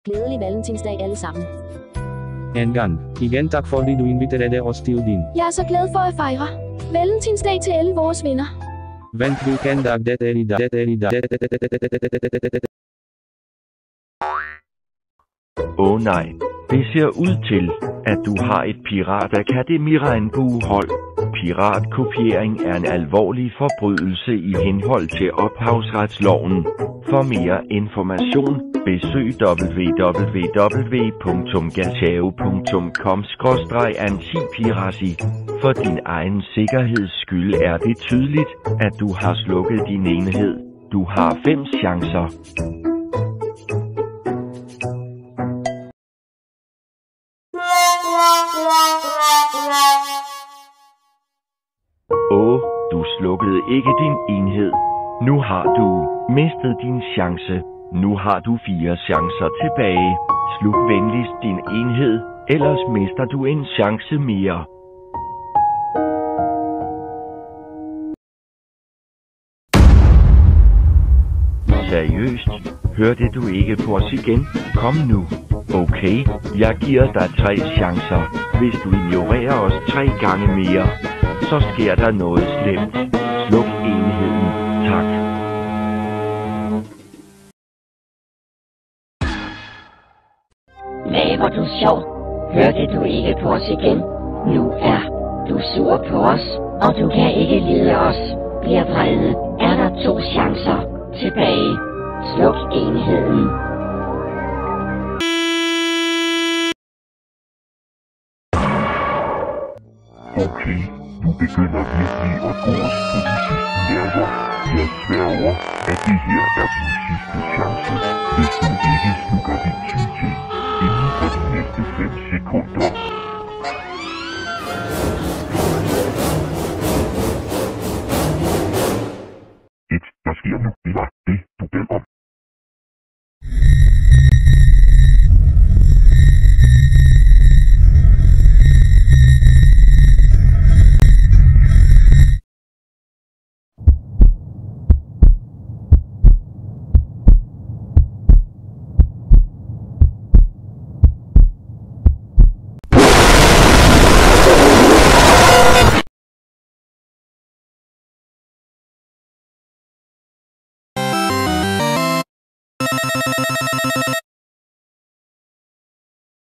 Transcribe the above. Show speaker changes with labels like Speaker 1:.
Speaker 1: Glædelig valentinsdag alle sammen.
Speaker 2: Angan, igen tak fordi du inviterede os til din.
Speaker 1: Jeg er så glad for at fejre valentinsdag til alle vores venner.
Speaker 2: Vent hvilken dag det er i dag.
Speaker 3: Åh nej, det ser ud til, at du har et Pirat Academy regnbuehold. Piratkopiering er en alvorlig forbrydelse i henhold til ophavsretsloven. For mere information, besøg www.gachao.com/antipiracy. For din egen sikkerheds skyld er det tydeligt, at du har slukket din enhed. Du har 5 chancer. Du slukkede ikke din enhed. Nu har du mistet din chance. Nu har du 4 chancer tilbage. Sluk venligst din enhed, ellers mister du en chance mere. Seriøst? Hørte du ikke på os igen? Kom nu. Okay, jeg giver dig 3 chancer. Hvis du ignorerer os 3 gange mere, så sker der noget slemt. Sluk enheden. Tak.
Speaker 4: Laver du sjov? Hørte du ikke på os igen? Nu er du sur på os, og du kan ikke lide os. Bliver vrede, er der 2 chancer tilbage. Sluk enheden.
Speaker 5: Okay, du begynder virkelig at gå os på de sidste nerver. Jeg sværger, at det her er din sidste chance, hvis du ikke slukker din tid til inden for de næste 5 sekunder.